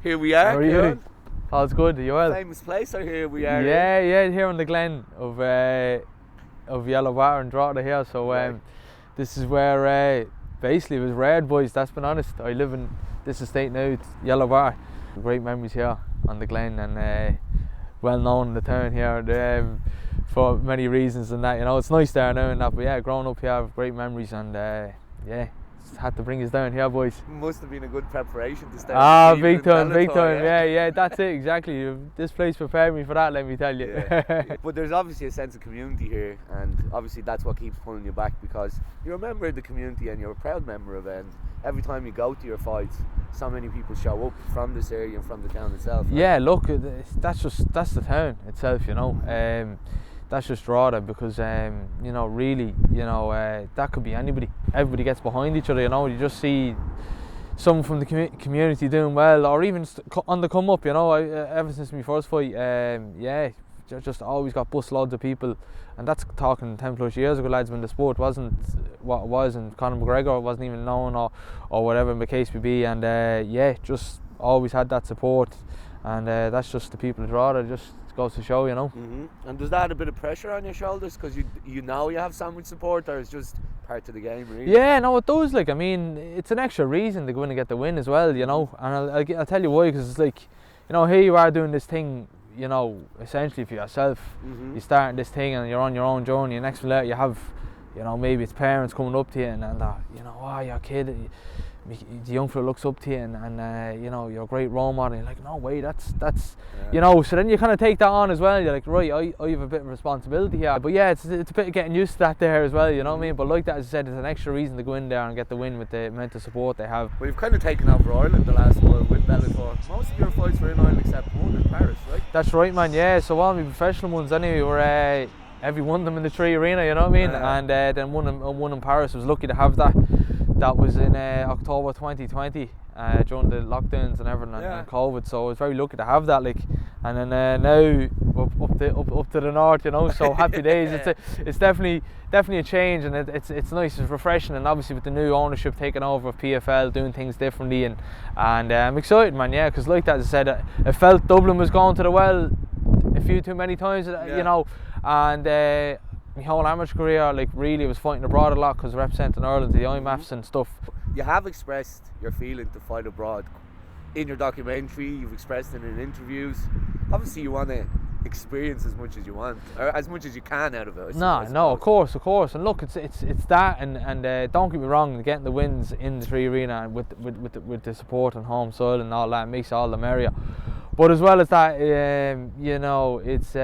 Here we are. How are you? Ciaran. All's good, are you well? Famous place, or here we are. Yeah, here on the Glen of Yellow Water and Drogheda here. So Right. this is where basically it was rare boys, that's been honest. I live in this estate now, it's Yellow Water. Great memories here on the Glen, and well known in the town here for many reasons and that, you know. It's nice there now and that, but yeah, growing up here, I have great memories, and yeah, just had to bring us down here, boys. Must have been a good preparation to start. Big time, Bellator, yeah, that's it, exactly. This place prepared me for that, let me tell you. Yeah. But there's obviously a sense of community here, and obviously that's what keeps pulling you back, because you're a member of the community and you're a proud member of it, and every time you go to your fights, so many people show up from this area and from the town itself. Right? Yeah, look, that's the town itself, you know. That's just Drogheda, because you know, really, you know, that could be anybody. Everybody gets behind each other, you know. You just see someone from the community doing well, or even on the come up, you know. Ever since my first fight, yeah, just always got bus loads of people, and that's talking 10 plus years ago, lads, when the sport wasn't what it was, and Conor McGregor wasn't even known, or whatever the case may be, and yeah, just always had that support, and that's just the people of Drogheda. Just goes to show, you know. And does that add a bit of pressure on your shoulders, because you know you have so much support, or it's just part of the game, really? Yeah, no, it does. Like, I mean, it's an extra reason to go in and get the win as well, you know. And I'll tell you why, because it's like, you know, here you are doing this thing, you know, essentially for yourself. You're starting this thing and you're on your own journey, and next minute you have, you know, maybe it's parents coming up to you and you know, oh, your kid, the young fella looks up to you, and you know, you're a great role model. You're like, no way, that's Yeah. you know. So then you kind of take that on as well. You're like, right, I have a bit of responsibility here. But yeah, it's a bit of getting used to that there as well, you know what I mean? But like that, as I said, it's an extra reason to go in there and get the win with the amount of support they have. Well, you've kind of taken over Ireland the last while with Bellator. Most of your fights were in Ireland except one in Paris, right? That's right, man. Yeah, so all my professional ones anyway were every one of them in the SSE Arena, you know what I mean? Yeah. And then one in Paris. I was lucky to have that. That was in October 2020, during the lockdowns and everything, and COVID. So I was very lucky to have that, like. And then now up to the north, you know. So happy days. It's definitely a change, and it's nice, it's refreshing, and obviously with the new ownership taking over of PFL, doing things differently, and I'm excited, man. Yeah, because like that, as I said, I felt Dublin was going to the well a few too many times, you know, and. My whole amateur career, like, really was fighting abroad a lot, because representing Ireland to the IMAFs and stuff. You have expressed your feeling to fight abroad in your documentary. You've expressed it in interviews. Obviously, you want to experience as much as you want, or as much as you can out of it. No, of course. And look, it's that, and don't get me wrong, getting the wins in the SSE Arena and with the support on home soil and all that makes all the merrier. But as well as that, you know, it's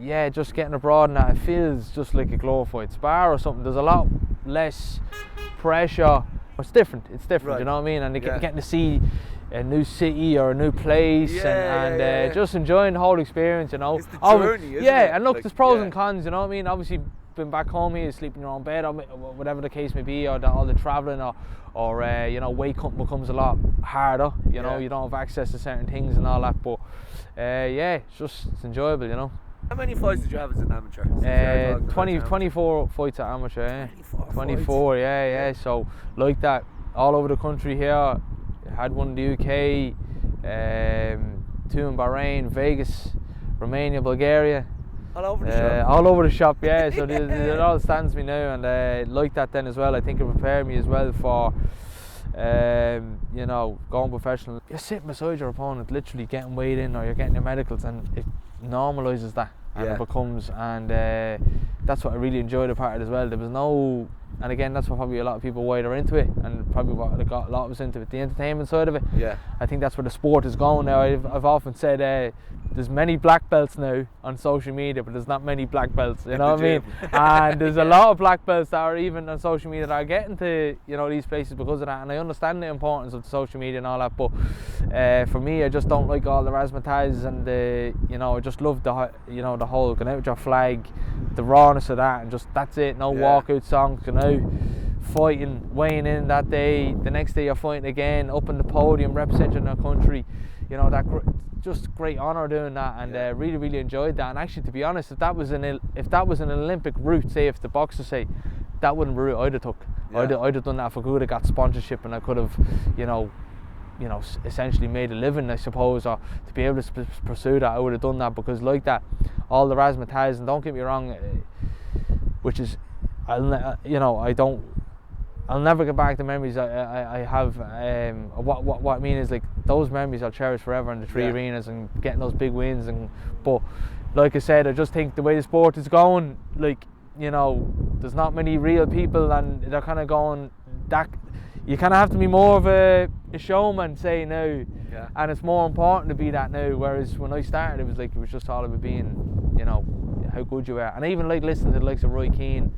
yeah, just getting abroad and that, it feels just like a glorified spar or something. There's a lot less pressure. It's different, right. You know what I mean? And getting to see a new city or a new place, and just enjoying the whole experience, you know. It's the journey, isn't it? And look, like, there's pros and cons, you know what I mean? Obviously, being back home here, sleep in your own bed, or whatever the case may be, or all the travelling, or you know, wake up becomes a lot harder, you know. You don't have access to certain things and all that, but yeah, it's enjoyable, you know. How many fights did you have as an amateur? 24 fights at amateur, yeah. 24 yeah. So, like that, all over the country here. Had one in the UK, 2 in Bahrain, Vegas, Romania, Bulgaria. All over the shop? All over the shop, yeah. So it all stands me now, and like that then as well. I think it prepared me as well for, you know, going professional. You're sitting beside your opponent, literally getting weighed in, or you're getting your medicals, and it normalises that, and it becomes, and that's what I really enjoyed about it as well. There was no, and again, that's what probably a lot of people why they're into it, and probably what got a lot of us into it, the entertainment side of it. Yeah, I think that's where the sport is going now. I've often said there's many black belts now on social media, but there's not many black belts, you know what I mean? And there's a lot of black belts that are even on social media that are getting to, you know, these places because of that, and I understand the importance of the social media and all that, but for me, I just don't like all the razzmatazz, and the, you know, I just love the, you know, the whole going out with your flag, the rawness of that, and just that's it, no walkout songs, you know, fighting, weighing in that day, the next day you're fighting again, up on the podium, representing our country, you know, that just great honour doing that, and really, really enjoyed that. And actually, to be honest, if that was an Olympic route, say if the boxers say, that wouldn't be the route I'd have took. I'd have done that for good. I got sponsorship, and I could have, you know, you know, essentially made a living, I suppose, or to be able to pursue that, I would have done that, because like that, all the razzmatazz, and don't get me wrong, which is, I'll never get back the memories I have. What I mean is, like, those memories I'll cherish forever in the three arenas and getting those big wins. But like I said, I just think the way the sport is going, like, you know, there's not many real people, and they're kind of going that. You kind of have to be more of a showman, say, now, and it's more important to be that now. Whereas when I started, it was just all about being, you know, how good you are. And I even like listening to the likes of Roy Keane,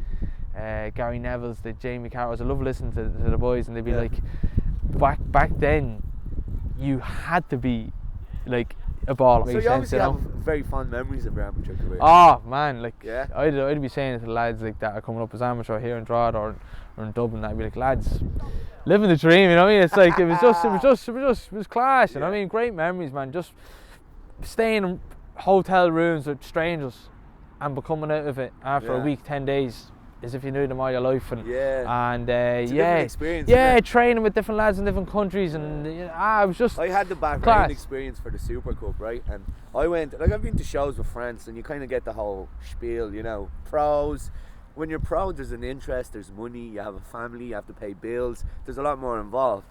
Gary Neville's, the Jamie Carroll's. I love listening to the boys, and they'd be like, back then, you had to be like a baller. So you obviously have very fond memories of your amateur career. Oh man, like, I'd be saying to the lads like that are coming up as amateur here in Drogheda or in Dublin, I'd be like, lads, living the dream, you know what I mean? It's like, it was class, you know what I mean? Great memories, man. Just staying in hotel rooms with strangers and becoming out of it after a week, 10 days, as if you knew them all your life, and it's a different experience, training with different lads in different countries, and I was just. I had the background experience for the Super Cup, right? And I went, like, I've been to shows with France, and you kind of get the whole spiel, you know, pros. When you're pro, there's an interest, there's money, you have a family, you have to pay bills. There's a lot more involved.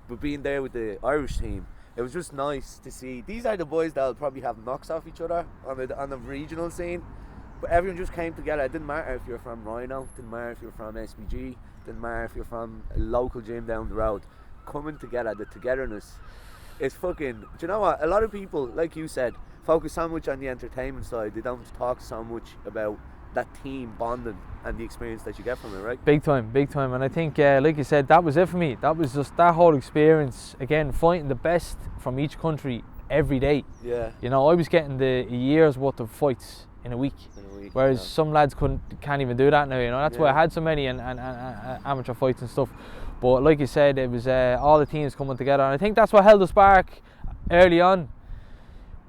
But being there with the Irish team, it was just nice to see. These are the boys that'll probably have knocks off each other on the regional scene. But everyone just came together. It didn't matter if you're from Rhino, didn't matter if you're from SBG, didn't matter if you're from a local gym down the road. Coming together, the togetherness is fucking. Do you know what? A lot of people, like you said, focus so much on the entertainment side. They don't talk so much about that team bonding and the experience that you get from it, right? Big time. And I think, like you said, that was it for me. That was just that whole experience. Again, fighting the best from each country every day. Yeah. You know, I was getting a year's worth of fights in a week. Whereas some lads can't even do that now, you know. That's why I had so many and amateur fights and stuff. But like you said, it was all the teams coming together, and I think that's what held us back early on.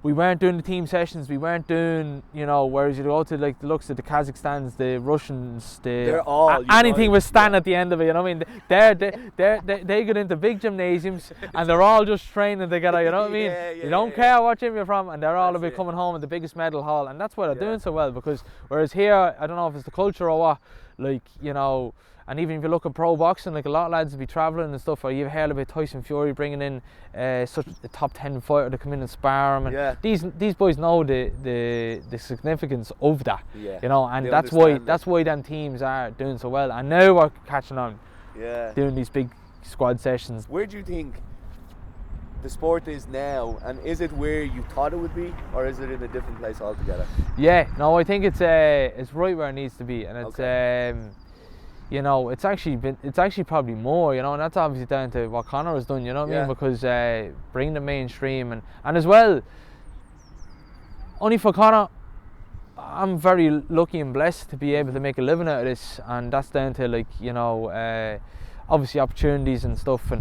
We weren't doing the team sessions, we weren't doing, you know, whereas you go to like the looks of the Kazakhstans, the Russians, they're all anything was stand at the end of it, you know what I mean? They get into big gymnasiums and they're all just training together, you know what I mean? You don't care what gym you're from, and they're all about coming home in the biggest medal hall, and that's why they're doing so well. Because whereas here, I don't know if it's the culture or what, like, you know. And even if you look at pro boxing, like, a lot of lads will be travelling and stuff, or you've heard about Tyson Fury bringing in such a top 10 fighter to come in and spar him. And these boys know the significance of that, you know, and that's why them teams are doing so well. And now we're catching on, doing these big squad sessions. Where do you think the sport is now, and is it where you thought it would be, or is it in a different place altogether? Yeah, no, I think it's right where it needs to be, and it's. You know, it's actually probably more, you know, and that's obviously down to what Conor has done, you know what I mean? Because bringing the mainstream and as well, only for Conor, I'm very lucky and blessed to be able to make a living out of this, and that's down to, like, you know, obviously opportunities and stuff,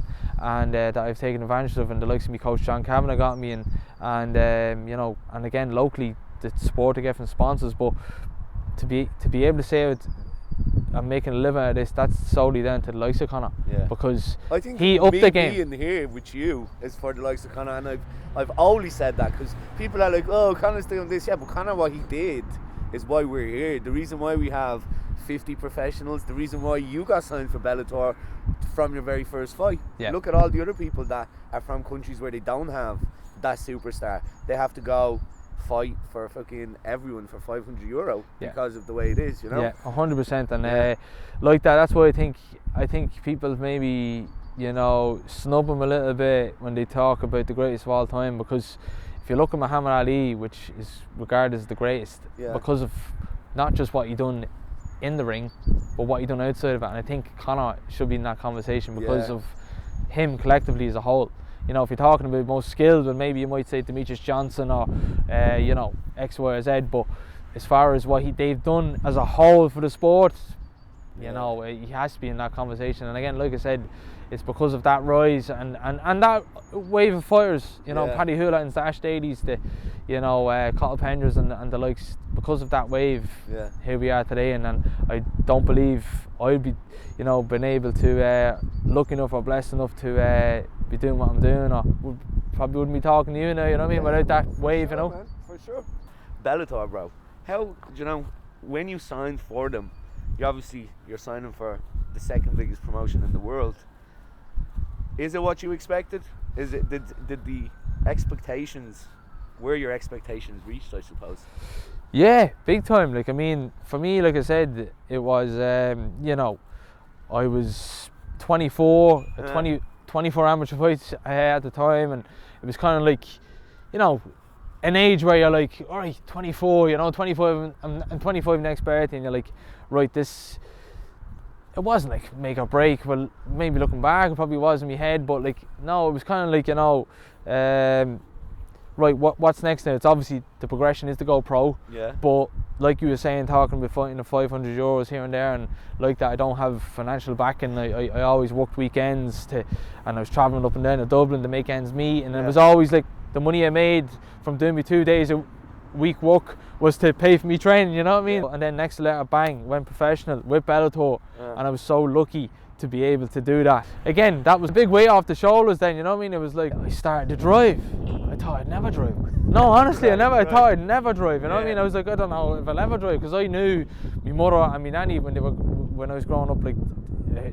and that I've taken advantage of, and the likes of me coach John Kavanagh got me, and you know, and again locally the support I get from sponsors, but to be able to say I'm making a living out of this, that's solely down to the likes of Conor, because I think he upped the game. Being here with you is for the likes of Conor, and I've always said that, because people are like, oh, Conor's doing this, but Conor, what he did is why we're here. The reason why we have 50 professionals, the reason why you got signed for Bellator from your very first fight. Look at all the other people that are from countries where they don't have that superstar. They have to go fight for fucking everyone for €500 because of the way it is, you know. 100%, and like that's why I think people maybe, you know, snub him a little bit when they talk about the greatest of all time, because if you look at Muhammad Ali, which is regarded as the greatest, because of not just what he done in the ring, but what he done outside of it, and I think Conor should be in that conversation because of him collectively as a whole. You know, if you're talking about most skilled, then maybe you might say Demetrius Johnson or, you know, X, Y, or Z. But as far as what they've done as a whole for the sport, you know, he has to be in that conversation. And again, like I said, it's because of that rise and that wave of fighters, you know, Paddy Houlihan's, the Ash Dailies, the, you know, Cottle Penders and the likes. Because of that wave, here we are today, and I don't believe I'd be, you know, been able to, lucky enough or blessed enough to be doing what I'm doing, or probably wouldn't be talking to you now, you know what I mean, without that wave, sure, you know. Man, for sure. Bellator, bro. How, you know, when you signed for them, you're signing for the second biggest promotion in the world. Is it what you expected? Did the expectations, were your expectations reached, I suppose? Yeah, big time. Like, I mean, for me, like I said, it was, you know, I was 24, 24 amateur fights at the time, and it was kind of like, you know, an age where you're like, all right, 24, you know, 25, I'm 25 next birthday, and you're like, right, this, it wasn't like make or break. Well, maybe looking back, it probably was in my head, but like, no, it was kind of like, you know, right, what's next now? It's obviously the progression is to go pro. Yeah. But like you were saying, talking about fighting the 500 euros here and there, and like that, I don't have financial backing. I always worked weekends and I was travelling up and down to Dublin to make ends meet, and it was always like the money I made from doing me 2 days a week work was to pay for me training, you know what I mean? And then next letter, bang, went professional with Bellator, and I was so lucky to be able to do that. Again, that was a big weight off the shoulders then, you know what I mean? It was like, I started to drive. I thought I'd never drive. No, honestly, I thought I'd never drive, you know what I mean? I was like, I don't know if I'll ever drive, because I knew my mother and my nanny, when I was growing up, like,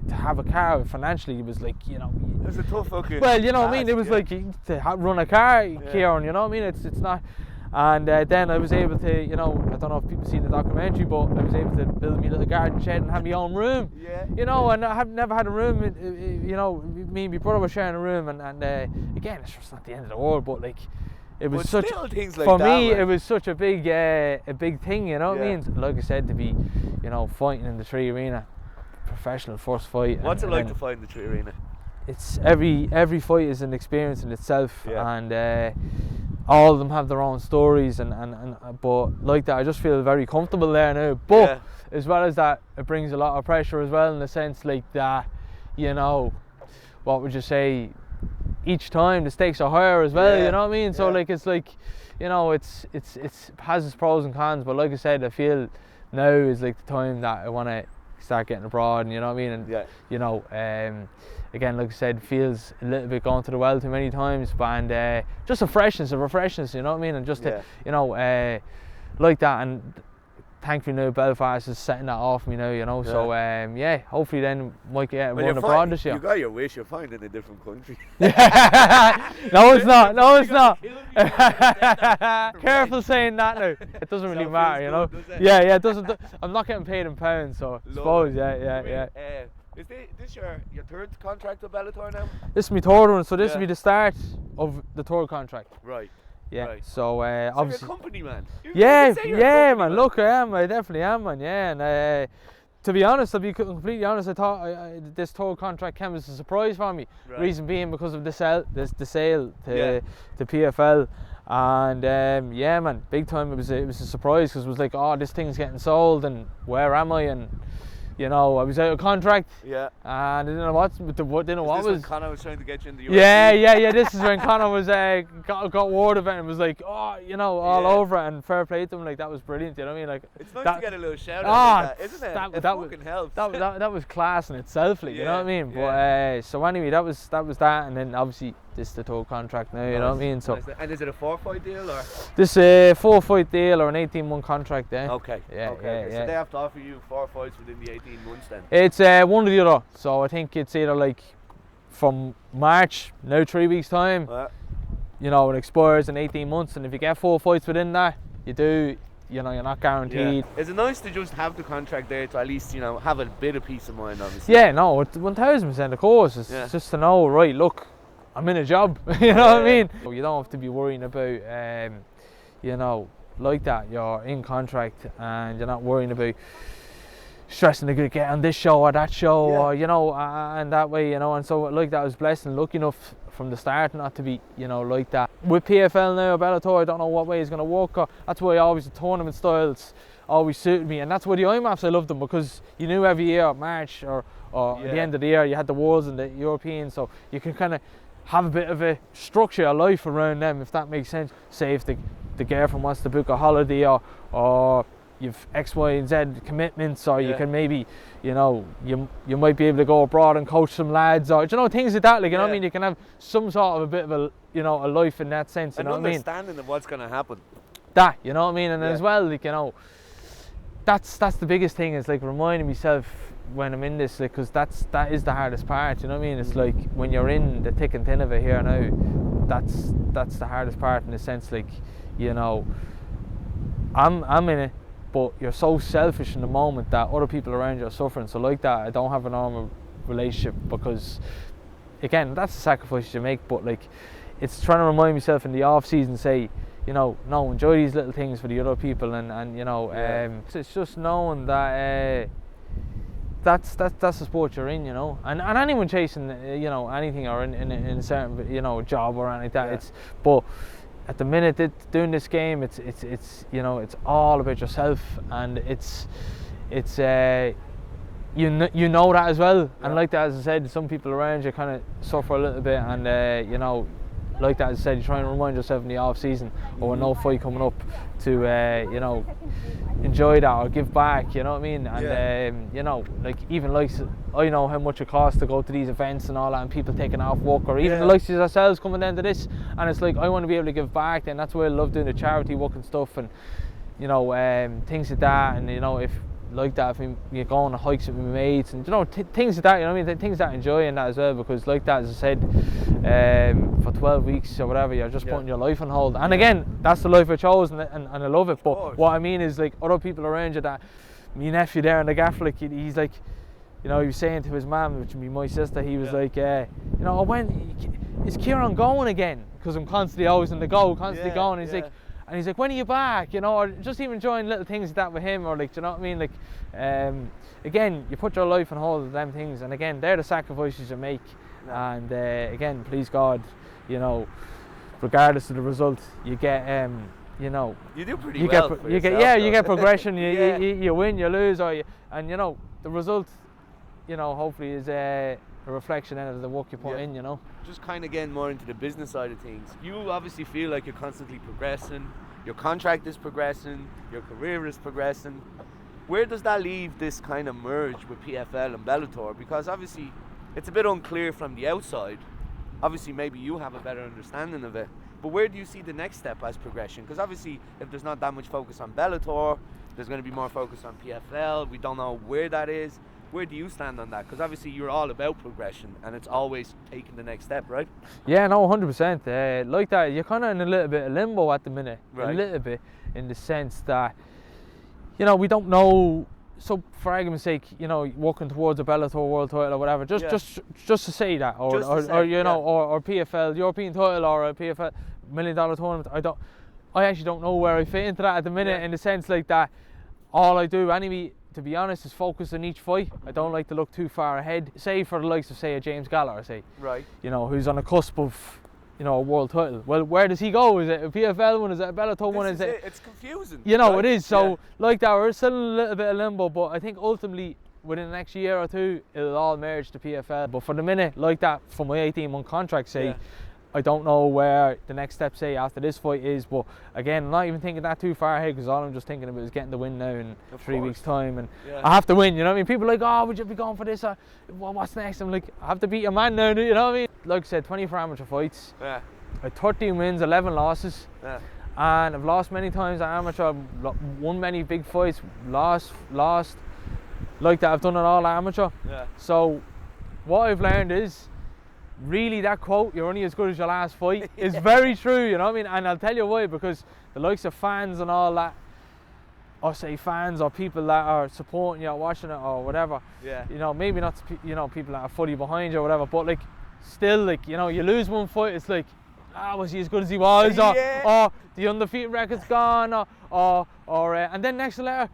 to have a car financially, it was like, you know, it was a tough fucking, well, you know what I mean, it was like to run a car, Ciaran, you know what I mean? It's not. And then I was able to, you know, I don't know if people seen the documentary, but I was able to build me a little garden shed and have my own room. Yeah. You know, and I have never had a room. You know, me and my brother were sharing a room, and again, it's just not the end of the world, but like, it was but such, things like for that, me, man. It was such a big thing. You know what I mean? Like I said, to be, you know, fighting in the 3 Arena, professional first fight. What's it like to fight in the 3 Arena? It's every fight is an experience in itself, and all of them have their own stories, and but like that, I just feel very comfortable there now. But as well as that, it brings a lot of pressure as well, in the sense like that, you know, what would you say? Each time the stakes are higher as well. You know what I mean? So like, it's like, you know, it has its pros and cons. But like I said, I feel now is like the time that I want to start getting abroad, and you know what I mean? And you know, again, like I said, feels a little bit going to the well too many times, but and just a freshness, you know what I mean? And just to, you know, like that, and thankfully now Belfast is setting that off me now, you know. So hopefully then might get one abroad this year. You got your wish, you're fine in a different country. No, it's not. Careful saying that now. It doesn't really matter, you know. Yeah, it doesn't. I'm not getting paid in pounds, so I suppose, Is this your third contract with Bellator now? This is my third one, so this will be the start of the third contract. Right. Yeah. Right. So obviously. You're a company man. Man. Look, I am. I definitely am, man. Yeah, and to be honest, to be completely honest, I thought this third contract came as a surprise for me. Right. Reason being because of the sale to PFL, and man, big time. It was a surprise, because it was like, oh, this thing's getting sold, and where am I? And you know, I was out of contract. Yeah. And I didn't know what was. When Conor was trying to get you in the UFC? Yeah. This is when Conor was got word of it and was like, oh, you know, all over it, and fair play to him. Like, that was brilliant. You know what I mean? Like, it's nice to get a little shout out like that, isn't it? That fucking helps. That was class in itself. Like, you know what I mean? But so anyway, that was that, and then obviously this is the total contract now. You know what I mean? So. Nice. And is it a 4-fight deal or? This 4-fight deal or an 18-month contract? Okay. So they have to offer you 4 fights within the 18 months then? It's one or the other. So I think it's either like from March, now 3 weeks time, you know, it expires in 18 months, and if you get 4 fights within that, you do, you know, you're not guaranteed. Is it nice to just have the contract there to at least, you know, have a bit of peace of mind, obviously? Yeah, no, it's 1000%, of course. It's just to know, right, look, I'm in a job, you know what I mean? You don't have to be worrying about, you know, like that. You're in contract and you're not worrying about stressing to get on this show or that show, or, you know, and that way, you know. And so like that, I was blessed and lucky enough from the start not to be, you know, like that. With PFL now, Bellator, I don't know what way it's going to work. That's why always the tournament styles always suited me, and that's why the IMAFs, I loved them, because you knew every year, March or at the end of the year, you had the Worlds and the Europeans, so you can kind of have a bit of a structure of life around them, if that makes sense. Say if the girlfriend wants to book a holiday, or you've X, Y, and Z commitments, or you can maybe, you know, you might be able to go abroad and coach some lads, or, you know, things like that. Like, you know what I mean? You can have some sort of a bit of a, you know, a life in that sense. You know what I mean? Understanding of what's going to happen. That, you know what I mean? And as well, like, you know, that's the biggest thing, is like reminding myself when I'm in this, like, because that is the hardest part. You know what I mean? It's like when you're in the thick and thin of it here now, that's the hardest part, in the sense, like, you know, I'm in it, but you're so selfish in the moment that other people around you are suffering. So like that, I don't have a normal relationship, because again, that's the sacrifices you make. But like, it's trying to remind myself in the off season, say, you know, no, enjoy these little things for the other people, and you know, it's just knowing that that's the sport you're in, you know, and anyone chasing, you know, anything, or in a certain, you know, job or anything like that. It's, but at the minute, doing this game, it's you know, it's all about yourself, and it's you know that as well. And like that, as I said, some people around you kind of suffer a little bit, and you know, like that, as I said, you try and remind yourself in the off season, or no fight coming up, to you know, enjoy that or give back, you know what I mean? And you know, like, even like, I know how much it costs to go to these events and all that, and people taking off work, or even the likes of ourselves coming down to this, and it's like, I want to be able to give back, and that's why I love doing the charity work and stuff, and you know, things like that. And you know, if like that, if you're going on hikes with my mates, and you know, things like that, you know what I mean, things that I enjoy in that as well, because like that, as I said, for 12 weeks or whatever, you're just putting your life on hold. And again, that's the life I chose, and I love it. But what I mean is, like, other people around you, that my nephew there in the gaff, like, he's like, you know, he was saying to his mum, which would be my sister, he was like, you know, when is Ciaran going again? Because I'm constantly always in the go, constantly going. He's like, and he's like, when are you back? You know, or just even enjoying little things like that with him, or like, do you know what I mean? Like, again, you put your life on hold with them things, and again, they're the sacrifices you make. And again, please God, you know, regardless of the result, you get, you know, you do pretty well. You get progression. You win, you lose, and you know, the result, you know, hopefully is a reflection of the work you put in, you know. Just kind of getting more into the business side of things. You obviously feel like you're constantly progressing. Your contract is progressing. Your career is progressing. Where does that leave this kind of merge with PFL and Bellator? Because obviously, it's a bit unclear from the outside. Obviously, maybe you have a better understanding of it. But where do you see the next step as progression? Because obviously, if there's not that much focus on Bellator, there's going to be more focus on PFL. We don't know where that is. Where do you stand on that? Because obviously, you're all about progression, and it's always taking the next step, right? Yeah, no, 100%. Like that, you're kind of in a little bit of limbo at the minute. Right. A little bit, in the sense that, you know, we don't know. So, for argument's sake, you know, working towards a Bellator world title or whatever, just to say that, or you know, or PFL European title, or a PFL $1 million tournament. I actually don't know where I fit into that at the minute, in the sense like that. All I do, anyway, to be honest, is focus on each fight. I don't like to look too far ahead. Say for the likes of, say, a James Gallagher, say, right, you know, who's on the cusp of, you know, a world title. Well, where does he go? Is it a PFL one? Is it a Bellator one? Is it? It's confusing. You know, it is. So, like that, we're still in a little bit of limbo, but I think ultimately, within the next year or two, it'll all merge to PFL. But for the minute, like that, for my 18-month contract, say, I don't know where the next step, say, after this fight is. But again, I'm not even thinking that too far ahead, because all I'm just thinking about is getting the win now in 3 weeks' time. And I have to win, you know what I mean? People are like, oh, would you be going for this? What's next? I'm like, I have to beat a man now, you know what I mean? Like I said, 24 amateur fights. I had 13 wins, 11 losses. And I've lost many times at amateur. I've won many big fights, lost. Like that, I've done it all amateur. So what I've learned is, really, that quote, you're only as good as your last fight, is very true, you know what I mean? And I'll tell you why, because the likes of fans and all that, or say fans or people that are supporting you or watching it or whatever, you know, maybe not, you know, people that are fully behind you or whatever, but like, still, like, you know, you lose one fight, it's like, was he as good as he was, or the undefeated record's gone, or and then next later,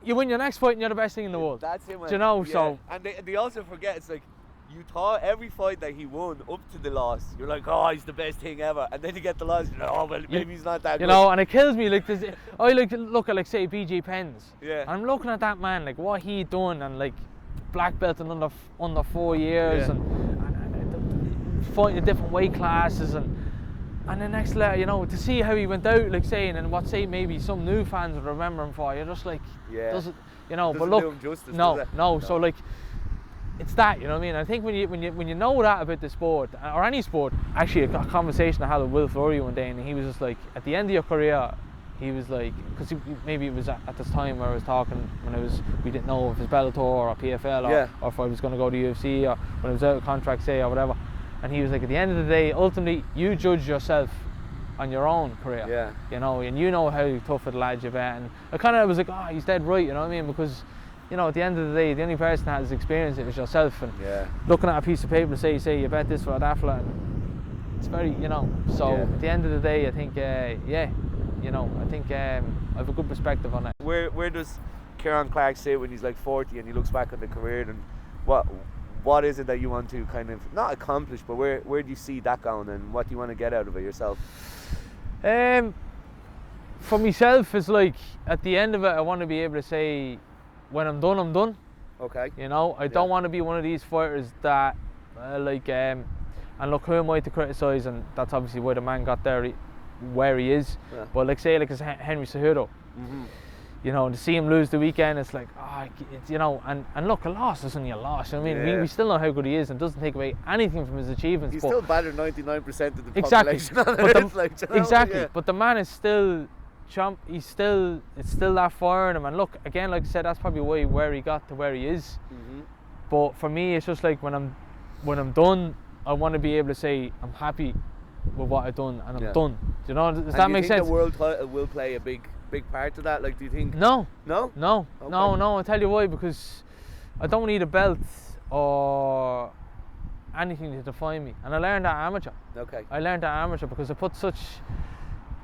you win your next fight and you're the best thing in the world. That's it, man. Do you know? So, and they also forget, it's like, you thought every fight that he won up to the loss, you're like, oh, he's the best thing ever. And then you get the loss, you're like, oh, well, maybe he's not that good. You know, and it kills me. Like, I like to look at, like, say, BJ Penn's. And I'm looking at that man, like, what he done, and, like, black belt in under 4 years, and fighting in different weight classes. And And the next letter, you know, to see how he went out, like saying, and what say maybe some new fans would remember him for, you're just like, does it, you know? Doesn't but look, do him justice, no, does it? no. So like, it's that, you know what I mean? I think when you know that about the sport or any sport, actually a conversation I had with Will Fleury one day, and he was just like, at the end of your career, he was like, because maybe it was at this time where I was talking when we didn't know if it was Bellator or PFL or if I was going to go to UFC or when I was out of contract, say, or whatever. And he was like, at the end of the day, ultimately, you judge yourself on your own career, you know, and you know how tough of a lad you've been. And I kind of was like, oh, he's dead right, you know what I mean? Because, you know, at the end of the day, the only person that has experienced it is yourself. And looking at a piece of paper to say you bet this for that for that, it's very, you know. So at the end of the day, I think, you know, I think I have a good perspective on it. Where does Ciaran Clarke sit when he's like 40 and he looks back on the career, and what is it that you want to kind of not accomplish, but where do you see that going, and what do you want to get out of it yourself? For myself, it's like at the end of it, I want to be able to say, when I'm done, I'm done. Okay. You know, I don't want to be one of these fighters that and look, who am I to criticise? And that's obviously why the man got there where he is. But like say, like it's Henry Cejudo. You know, to see him lose the weekend, it's like, you know, and look, a loss isn't a loss. I mean, we still know how good he is, and doesn't take away anything from his achievements. He's still better than 99% of the population. Exactly. But the man is still champ. It's still that fire in him. And look, again, like I said, that's probably where he got to where he is. But for me, it's just like when I'm done, I want to be able to say I'm happy with what I've done, and I'm done. Do you know? Does that make sense? The world title will play a big part of that? Like, do you think? No. Okay. No. I'll tell you why. Because I don't need a belt or anything to define me, and I learned that amateur. Okay. I learned that amateur because I put such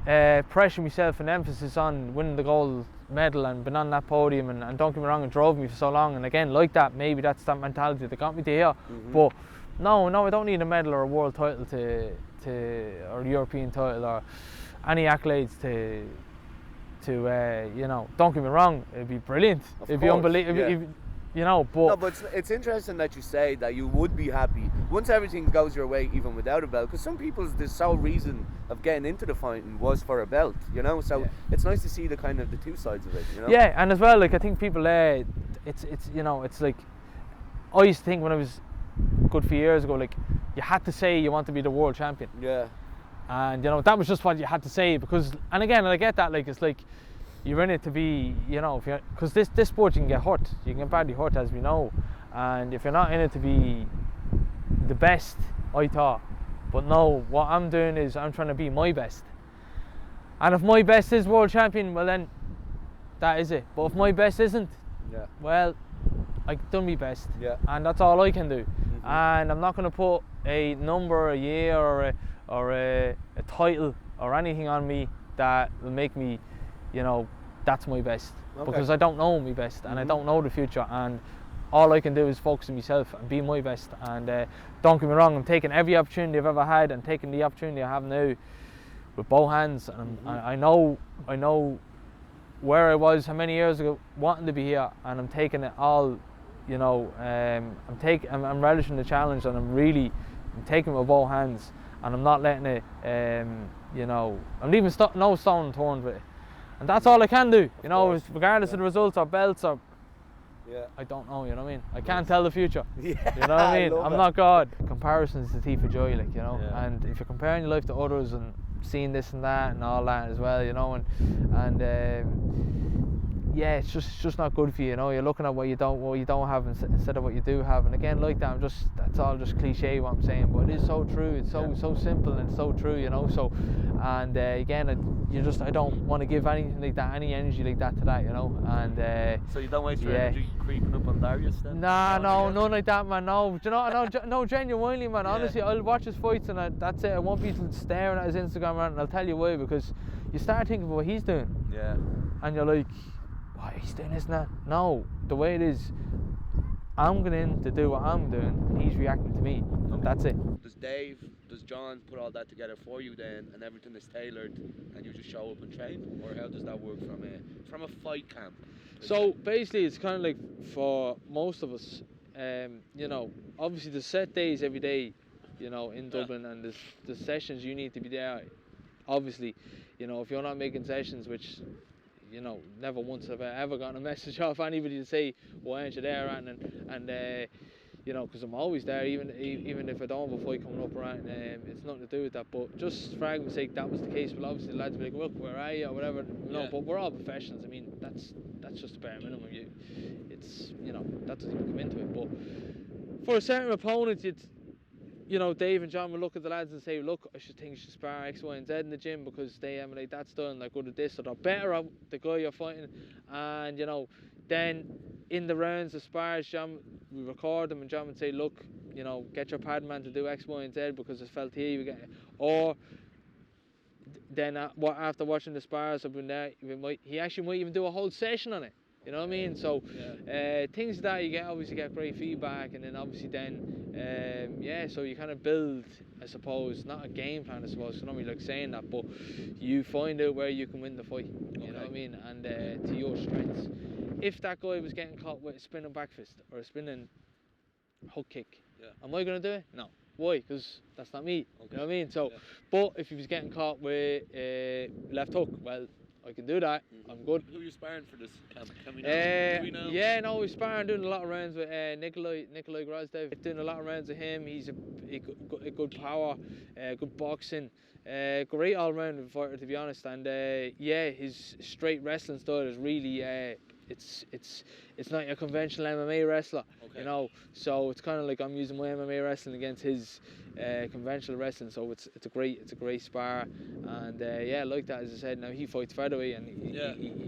pressure myself and emphasis on winning the gold medal and been on that podium, and don't get me wrong, it drove me for so long. And again, like that, maybe that's that mentality that got me to here. But no, I don't need a medal or a world title or a European title or any accolades to you know, don't get me wrong, it'd be brilliant. It'd be unbelievable. You know, but no, but it's interesting that you say that you would be happy once everything goes your way, even without a belt. Because some people's the sole reason of getting into the fighting was for a belt, you know. So it's nice to see the kind of the two sides of it, you know. Yeah, and as well, like I think people, it's you know, it's like I used to think when I was a good few years ago, like you had to say you want to be the world champion. Yeah. And you know, that was just what you had to say, because, and again, I get that, like it's like you're in it to be, you know, because this sport you can get hurt, you can get badly hurt, as we know, and if you're not in it to be the best, I thought, but no, what I'm doing is I'm trying to be my best, and if my best is world champion, well then that is it. But if my best isn't, well, I've done my best, and that's all I can do. And I'm not going to put a number, a year, or a title or anything on me that will make me, you know, that's my best, because I don't know my best, and I don't know the future, and all I can do is focus on myself and be my best. And don't get me wrong, I'm taking every opportunity I've ever had and taking the opportunity I have now with both hands, and I know where I was how many years ago wanting to be here, and I'm taking it all, you know. I'm relishing the challenge, and I'm taking it with both hands, and I'm not letting it, you know, I'm leaving no stone unturned with it. And that's all I can do, you know, regardless of the results or belts or, I don't know, you know what I mean? I can't tell the future, you know what I mean? I'm not God. Comparison's the thief of joy, like, you know, and if you're comparing your life to others and seeing this and that and all that as well, you know, and it's just not good for you, you know. You're looking at what you don't have instead of what you do have, and again, like that, that's all just cliche what I'm saying, but it is so true. It's so simple and so true, you know. So, and again, I don't want to give anything like that, any energy like that to that, you know. And so you don't waste your energy creeping up on Darius then? Nah, no, none like that, man. No, do you know? No, genuinely, man. Honestly, I'll watch his fights and that's it. I won't be staring at his Instagram, man, and I'll tell you why, because you start thinking about what he's doing, and you're like, he's doing this now. No, the way it is, I'm going in to do what I'm doing, and he's reacting to me. That's it. Does John put all that together for you then, and everything is tailored, and you just show up and train, or how does that work from a fight camp? So basically, it's kind of like for most of us, you know, obviously the set days every day you know, in Dublin, and the sessions you need to be there. Obviously, you know, if you're not making sessions, which, you know, never once have I ever gotten a message off anybody to say, why aren't you there, and you know, because I'm always there, even if I don't have a fight coming up, right? It's nothing to do with that, but just for argument's sake, that was the case. Well, obviously the lads will be like, look, where are you, or whatever, you know, but we're all professionals. I mean, that's just the bare minimum. It's, you know, that doesn't even come into it. But for a certain opponent, you know, Dave and John will look at the lads and say, look, I think you should spar X, Y and Z in the gym because they emulate that style and they're good at this, or they're better at the guy you're fighting. And, you know, then in the rounds of spars, John, we record them and John would say, look, you know, get your pad man to do X, Y and Z because it's felt here, we get, or then after watching the spars up in there, he actually might even do a whole session on it. You know what I mean? So things that you obviously get great feedback, and then obviously then so you kind of build, I suppose, not a game plan, I suppose, I don't really like saying that, but you find out where you can win the fight. You know what I mean? And to your strengths. If that guy was getting caught with a spinning back fist or a spinning hook kick, am I going to do it? No. Why? Because that's not me. You know what I mean? So, but if he was getting caught with left hook, well, I can do that. I'm good. Who are you sparring for this camp? Can we know? Do we know? Yeah, no, we're sparring, doing a lot of rounds with Nikolai Grozdev. Doing a lot of rounds with him. He's a good power, good boxing, great all-round fighter, to be honest. And his straight wrestling style is really it's not your conventional MMA wrestler, you know. So it's kind of like I'm using my MMA wrestling against his conventional wrestling. So it's a great spar, and like that, as I said. Now he fights featherweight, and he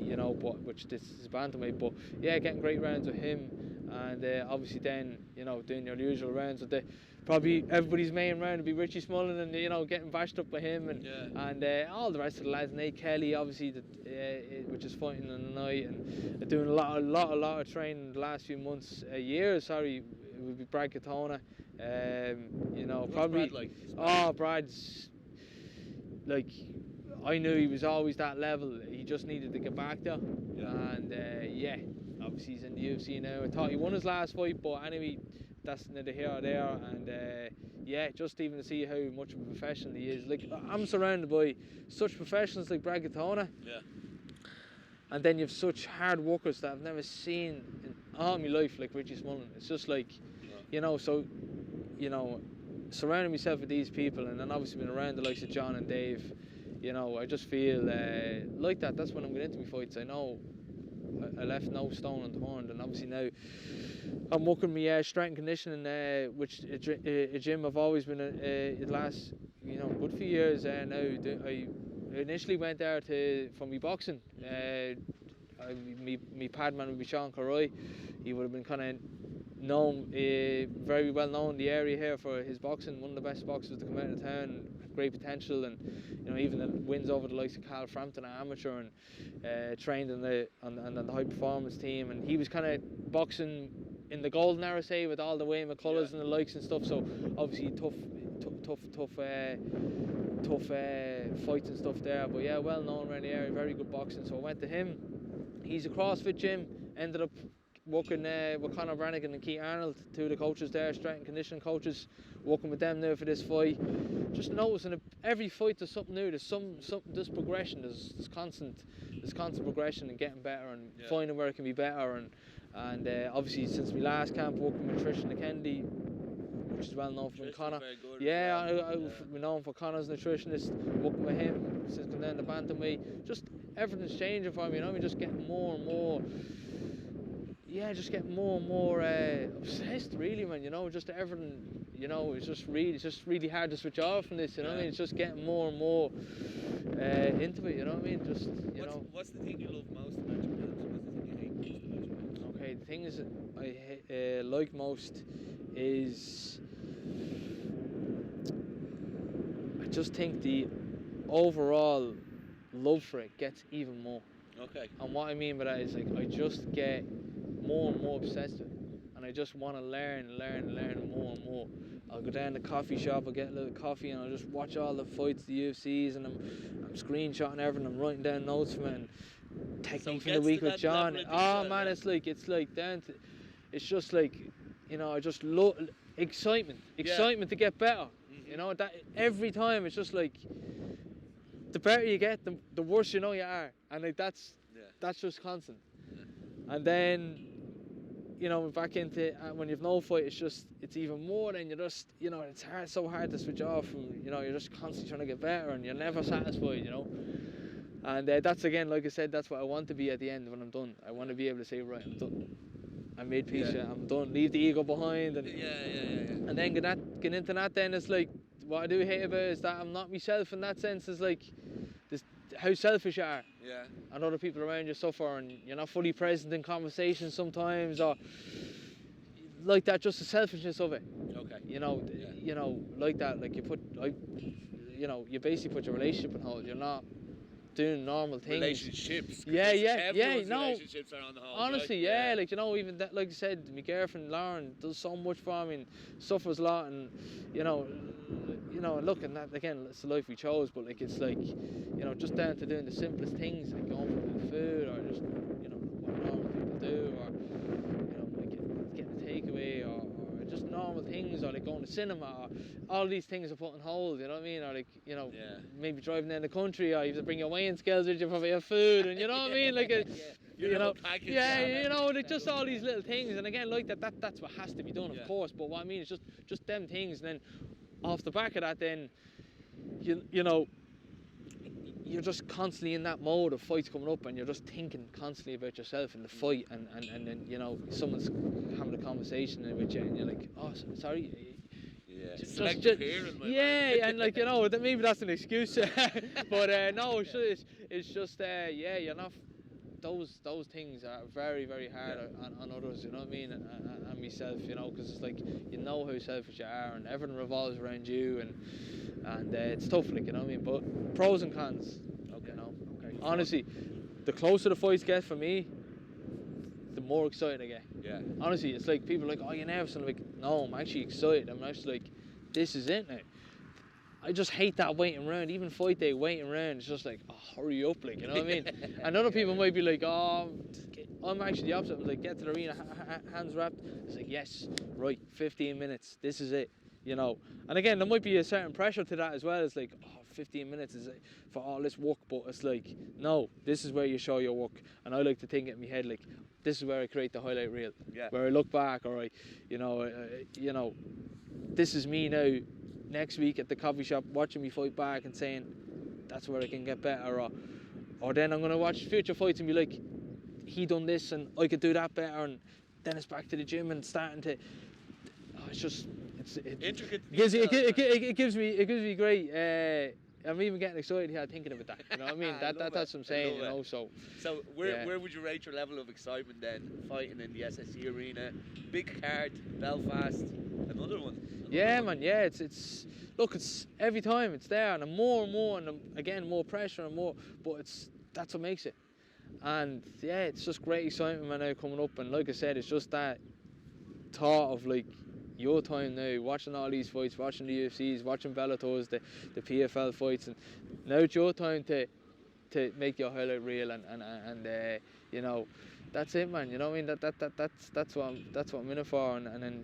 you know, which this is bantamweight. But getting great rounds with him, and obviously then, you know, doing your usual rounds with probably everybody's main round would be Richie Smullen, and, you know, getting bashed up by him, and all the rest of the lads. Nate Kelly, obviously, which is fighting on the night, and doing a lot of training the last few months, years. Sorry, it would be Brad Katona. You know, what's probably. Brad like? Brad's like, I knew he was always that level. He just needed to get back there, and obviously he's in the UFC now. I thought he won his last fight, but anyway, that's neither here or there. And just even to see how much of a professional he is. Like, I'm surrounded by such professionals like Brad Katona. And then you have such hard workers that I've never seen in all my life, like Richie Smullen. It's just like, you know, so, you know, surrounding myself with these people, and then obviously being around the likes of John and Dave, you know, I just feel like that. That's when I'm going into my fights. I know I left no stone unturned, and obviously now I'm working my strength and conditioning, which a gym I've always been the last, you know, good few years now. I initially went there for me boxing. Me pad man would be Sean Carroy. He would have been kind of known, very well known in the area here for his boxing. One of the best boxers to come out of town. Great potential, and, you know, even the wins over the likes of Carl Frampton at amateur, and trained on the high performance team. And he was kind of boxing in the golden era, say, with all the Wayne McCulloughs and the likes and stuff. So obviously tough fights and stuff there, but well known around the area, very good boxing. So I went to him. He's a CrossFit gym, ended up working with Conor Brannigan and Keith Arnold, two of the coaches there, strength and conditioning coaches, working with them now for this fight. Just noticing every fight there's something new, there's progression, there's constant progression and getting better and finding where it can be better, and obviously since my last camp working with Trish Kennedy, which is well known from Conor. I've been known for Conor's nutritionist, working with him since coming down the bantamweight. Just everything's changing for me, you know. I'm just getting more and more. Just getting more and more obsessed, really, man. You know, just everything. You know, it's just really hard to switch off from this. You know what I mean? It's just getting more and more into it. You know what I mean? Just What's the thing you love most about your build? What's the thing you hate most about your build? Okay, the things I like most is, I just think the overall love for it gets even more. Okay. And what I mean by that is, like, I just get more and more obsessed with it, and I just want to learn more and more. I'll go down to the coffee shop, I'll get a little coffee, and I'll just watch all the fights, the UFCs, and I'm screenshotting everything, I'm writing down notes from it, and technique from the week with John. Oh man, it's like down to, it's just like, you know, I just love, excitement Yeah. to get better. You know, that every time it's just like the better you get, the worse you know you are, and like that's just constant. And then, you know, back into when you've no fight, it's even more. Then you're just, you know, it's so hard to switch off from, you know, you're just constantly trying to get better, and you're never satisfied, you know. And that's, again, like I said, that's what I want to be at the end when I'm done. I want to be able to say, right, I'm done. I made peace. I'm done. Leave the ego behind. And and then get into that. Then it's like, what I do hate about it is that I'm not myself in that sense. Is like this, how selfish you are. Yeah. And other people around you suffer, and you're not fully present in conversations sometimes, or like that. Just the selfishness of it. Okay. You know, you know, like that. Like you know, you basically put your relationship on hold. You're not doing normal things. Relationships. Yeah. No. Relationships are on the hold. Honestly, right? like, you know, even that, like I said, my girlfriend Lauren does so much for me and suffers a lot, and you know, look, and that again, it's the life we chose. But like, it's like, you know, just down to doing the simplest things, like going for the food, or just, you know, what normal people do, or, you know, like getting a takeaway, or just normal things, or like going to cinema, or all these things are put on hold, you know what I mean? Or like, you know, maybe driving down the country, or you have to bring your weighing scales with you for your food, and you know what I mean? Like, you know, you know, like just all these little things, and again, like that's what has to be done, of course. But what I mean is just them things, and then off the back of that, then you know, you're just constantly in that mode of fights coming up, and you're just thinking constantly about yourself in the fight, and then, you know, someone's having a conversation with you, and you're like, oh, sorry. Selective hearing, my man. And like, you know, maybe that's an excuse, but no, it's just you're not. Those things are very, very hard on others, you know what I mean, and myself, you know, because it's like, you know how selfish you are, and everything revolves around you, and it's tough, like, you know what I mean. But pros and cons, you know. Okay. Honestly, the closer the fights get for me, the more excited I get. Yeah. Honestly, it's like people are like, oh, you're nervous, and I'm like, no, I'm actually excited. I'm actually like, this is it now. I just hate that waiting around. Even fight day, waiting around, it's just like, oh, hurry up, like, you know what I mean? And other people might be like, oh, I'm actually the opposite. I'm like, get to the arena, hands wrapped. It's like, yes, right, 15 minutes, this is it, you know. And again, there might be a certain pressure to that as well. It's like, oh, 15 minutes is for all this work, but it's like, no, this is where you show your work. And I like to think in my head, like, this is where I create the highlight reel, where I look back, or I, you know, this is me now, next week at the coffee shop, watching me fight back and saying, that's where I can get better, or then I'm going to watch future fights and be like, he done this and I could do that better, and then it's back to the gym and starting to, it's just, it's intricate. It gives me great, I'm even getting excited here thinking about that, you know what I mean? That's what I'm saying, you know. So where would you rate your level of excitement then, fighting in the SSE Arena, big card, Belfast, another one? Man, it's look, it's every time it's there, and more and more, and again, more pressure and more, but that's what makes it. And it's just great excitement, man, now coming up. And like I said, it's just that thought of like your time now, watching all these fights, watching the UFCs, watching Bellators, the PFL fights, and now it's your time to make your highlight reel, and you know, that's it, man. You know what I mean? That's what I'm in it for, and then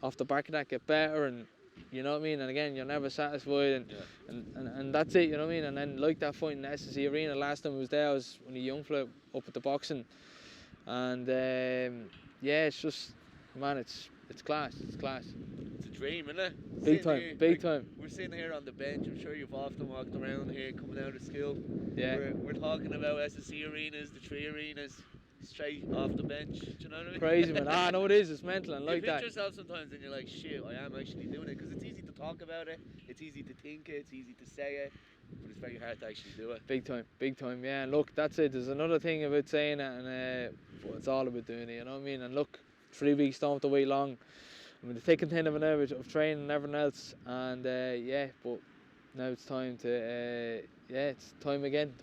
off the back of that, get better, and you know what I mean. And again, you're never satisfied, and that's it. You know what I mean? And then like that fight in the SSE Arena last time I was there, I was when a young fella up at the boxing, and it's just, man, it's class. It's class. It's a dream, isn't it? Big time. We're sitting here on the bench. I'm sure you've often walked around here coming out of school. Yeah. We're talking about SSE arenas, the 3 arenas, straight off the bench. Do you know what I mean? Crazy, man. No, it is. It's mental, and like you that. You yourself sometimes, and you're like, shit, I am actually doing it, because it's easy to talk about it, it's easy to think it, it's easy to say it, but it's very hard to actually do it. Big time. Yeah. And look, that's it. There's another thing about saying it, and but it's all about doing it. You know what I mean? And look, 3 weeks don't have to wait long. I mean, the thick and thin of an hour of training and everything else, and but now it's time to it's time again.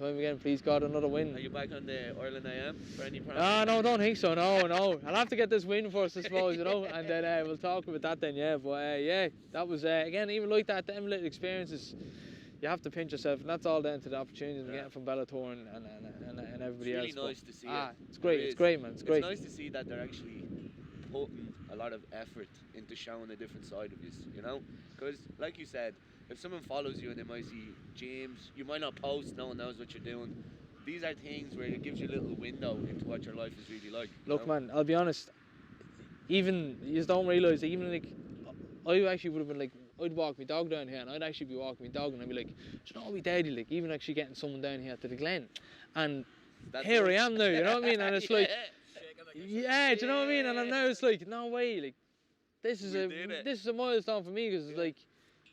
Please God, another win. Are you back on the Ireland IM for any promise? No, don't think so. No. I'll have to get this win first, I suppose, you know, and then we'll talk about that then. But that was again, even like that, them little experiences, you have to pinch yourself, and that's all down to the opportunities we're getting from Bellator and everybody else. It's really nice to see it. It's great. It's great, man. It's great. It's nice to see that they're actually putting a lot of effort into showing a different side of you, you know? Because, like you said, if someone follows you and they might see gyms, you might not post, no one knows what you're doing. These are things where it gives you a little window into what your life is really like. Look, man, I'll be honest. Even you don't realise, even like I actually would have been like, I'd walk my dog down here, and I'd actually be walking my dog, and I'd be like, do you know what we daddy, like even actually getting someone down here to the Glen, and here I am now, you know what I mean? And it's like, yeah, do you know what I mean? And I'm now it's like, no way, like this is a milestone for me, because it's like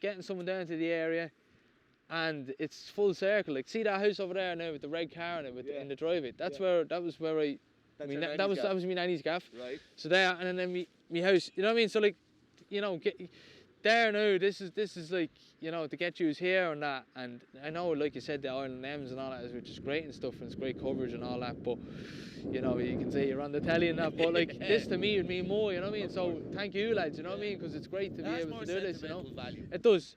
getting someone down to the area. And it's full circle. Like, see that house over there now with the red car in it, in the driveway. That was where that was my nanny's gaff. Right. So there, and then me house. You know what I mean? So like, you know, there now. This is like, you know, to get you here and that. And I know, like you said, the Ireland M's and all that, which is great and stuff, and it's great coverage and all that. But you know, you can say you're on the telly and that. But like this to me would mean more. You know what I mean? So thank you, lads. You know what I mean? Because it's great to be able to do this. You know, value. it does.